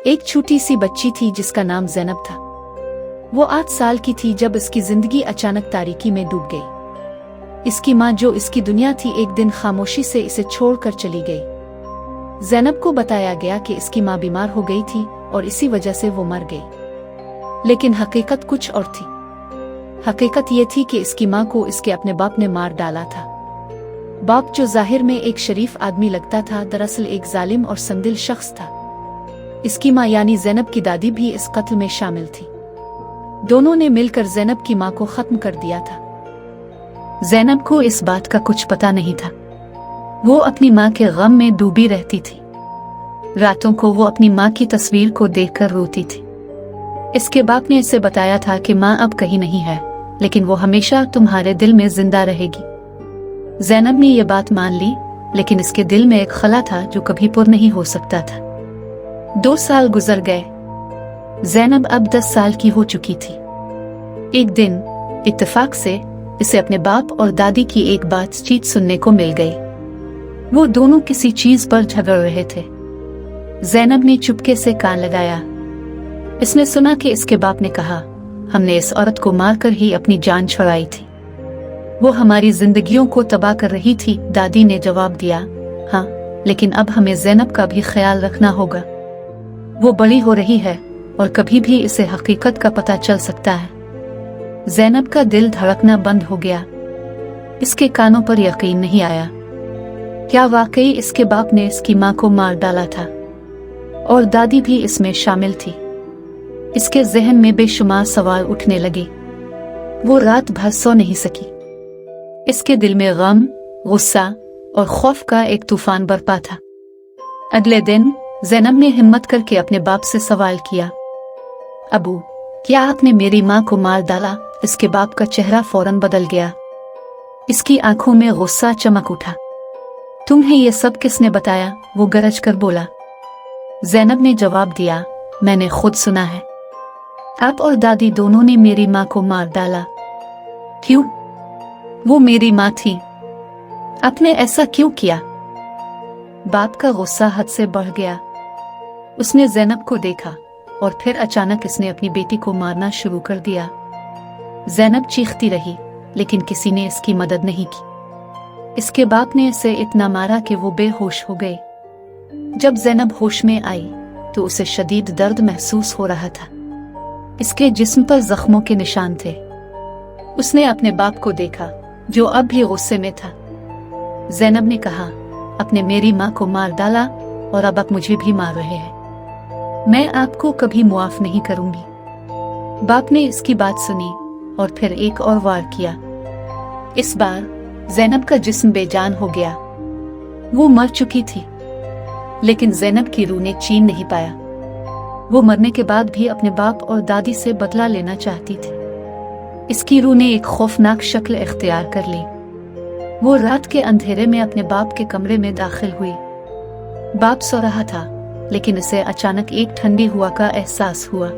एक छोटी सी बच्ची थी जिसका नाम ज़ैनब था। वो 8 साल की थी जब इसकी जिंदगी अचानक तारीकी में डूब गई। इसकी माँ जो इसकी दुनिया थी एक दिन खामोशी से इसे छोड़कर चली गई। ज़ैनब को बताया गया कि इसकी माँ बीमार हो गई थी और इसी वजह से वो मर गई। लेकिन हकीकत कुछ और थी। हकीकत ये थी कि इसकी माँ को इसके अपने बाप ने मार डाला था। बाप जो जाहिर में एक शरीफ आदमी लगता था, दरअसल एक जालिम और संदिल शख्स था। इसकी माँ यानी ज़ैनब की दादी भी इस कत्ल में शामिल थी। दोनों ने मिलकर ज़ैनब की माँ को खत्म कर दिया था। ज़ैनब को इस बात का कुछ पता नहीं था। वो अपनी माँ के गम में डूबी रहती थी। रातों को वो अपनी माँ की तस्वीर को देखकर रोती थी। इसके बाप ने इसे बताया था कि माँ अब कहीं नहीं है, लेकिन वो हमेशा तुम्हारे दिल में जिंदा रहेगी। ज़ैनब ने ये बात मान ली, लेकिन इसके दिल में एक खला था जो कभी पुर नहीं हो सकता था। 2 साल गुजर गए। ज़ैनब अब 10 साल की हो चुकी थी। एक दिन इत्तेफाक से इसे अपने बाप और दादी की एक बातचीत सुनने को मिल गई। वो दोनों किसी चीज पर झगड़ रहे थे। ज़ैनब ने चुपके से कान लगाया। इसने सुना कि इसके बाप ने कहा, हमने इस औरत को मारकर ही अपनी जान छुड़ाई थी। वो हमारी जिंदगियों को तबाह कर रही थी। दादी ने जवाब दिया, हाँ, लेकिन अब हमें ज़ैनब का भी ख्याल रखना होगा। वो बड़ी हो रही है और कभी भी इसे हकीकत का पता चल सकता है। ज़ैनब का दिल धड़कना बंद हो गया। इसके कानों पर यकीन नहीं आया। क्या वाकई इसके बाप ने इसकी माँ को मार डाला था? और दादी भी इसमें शामिल थी। इसके जहन में बेशुमार सवाल उठने लगे। वो रात भर सो नहीं सकी। इसके दिल में गम, गुस्सा और खौफ का एक तूफान बरपा था। अगले दिन ज़ैनब ने हिम्मत करके अपने बाप से सवाल किया, अबू, क्या आपने मेरी माँ को मार डाला? इसके बाप का चेहरा फौरन बदल गया। इसकी आंखों में गुस्सा चमक उठा। तुम्हें ये सब किसने बताया? वो गरज कर बोला। ज़ैनब ने जवाब दिया, मैंने खुद सुना है। आप और दादी दोनों ने मेरी माँ को मार डाला। क्यों? वो मेरी माँ थी। आपने ऐसा क्यों किया? बाप का गुस्सा हद से बढ़ गया। उसने ज़ैनब को देखा और फिर अचानक इसने अपनी बेटी को मारना शुरू कर दिया। ज़ैनब चीखती रही, लेकिन किसी ने इसकी मदद नहीं की। इसके बाप ने इसे इतना मारा कि वो बेहोश हो गए। जब ज़ैनब होश में आई तो उसे शदीद दर्द महसूस हो रहा था। इसके जिस्म पर जख्मों के निशान थे। उसने अपने बाप को देखा जो अब भी गुस्से में था। ज़ैनब ने कहा, आपने मेरी माँ को मार डाला और अब आप मुझे भी मार रहे हैं। मैं आपको कभी मुआफ नहीं करूंगी। बाप ने इसकी बात सुनी और फिर एक और वार किया। इस बार ज़ैनब का जिस्म बेजान हो गया। वो मर चुकी थी, लेकिन ज़ैनब की रूह ने चैन नहीं पाया। वो मरने के बाद भी अपने बाप और दादी से बदला लेना चाहती थी। इसकी रूह ने एक खौफनाक शक्ल इख्तियार कर ली। वो रात के अंधेरे में अपने बाप के कमरे में दाखिल हुई। बाप सो रहा था, लेकिन इसे अचानक एक ठंडी हवा का एहसास हुआ।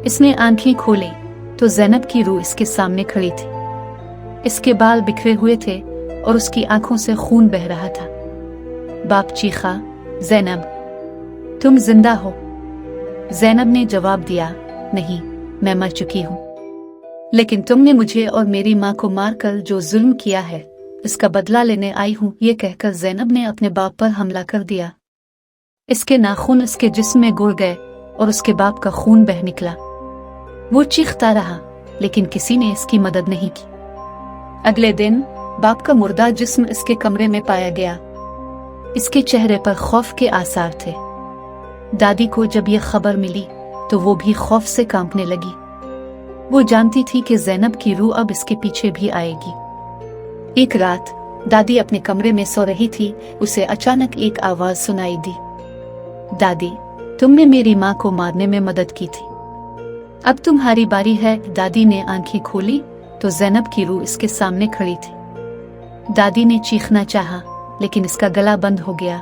इसने आंखें खोली तो ज़ैनब की रूह इसके सामने खड़ी थी। इसके बाल बिखरे हुए थे और उसकी आंखों से खून बह रहा था। बाप चीखा, ज़ैनब, तुम जिंदा हो? ज़ैनब ने जवाब दिया, नहीं, मैं मर चुकी हूँ। लेकिन तुमने मुझे और मेरी माँ को मारकर जो जुल्म किया है, इसका बदला लेने आई हूँ। ये कहकर ज़ैनब ने अपने बाप पर हमला कर दिया। इसके नाखून इसके जिस्म में घुल गए और उसके बाप का खून बह निकला। वो चीखता रहा, लेकिन किसी ने इसकी मदद नहीं की। अगले दिन बाप का मुर्दा जिस्म इसके कमरे में पाया गया। इसके चेहरे पर खौफ के आसार थे। दादी को जब यह खबर मिली तो वो भी खौफ से कांपने लगी। वो जानती थी कि ज़ैनब की रूह अब इसके पीछे भी आएगी। एक रात दादी अपने कमरे में सो रही थी। उसे अचानक एक आवाज सुनाई दी, दादी, तुमने मेरी माँ को मारने में मदद की थी, अब तुम्हारी बारी है। दादी ने आंखें खोली तो ज़ैनब की रूह इसके सामने खड़ी थी। दादी ने चीखना चाहा, लेकिन इसका गला बंद हो गया।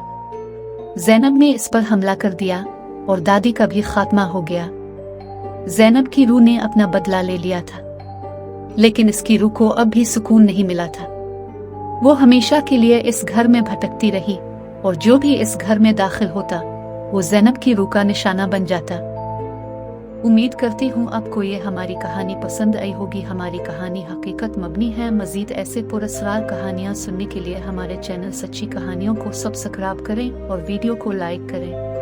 ज़ैनब ने इस पर हमला कर दिया और दादी का भी खात्मा हो गया। ज़ैनब की रूह ने अपना बदला ले लिया था, लेकिन इसकी रूह को अब भी सुकून नहीं मिला था। वो हमेशा के लिए इस घर में भटकती रही और जो भी इस घर में दाखिल होता वो ज़ैनब की रूह का निशाना बन जाता। उम्मीद करती हूँ आपको ये हमारी कहानी पसंद आई होगी। हमारी कहानी हकीकत मबनी है। मज़ीद ऐसे पुरस्कार कहानियाँ सुनने के लिए हमारे चैनल सच्ची कहानियों को सब्सक्राइब करें और वीडियो को लाइक करें।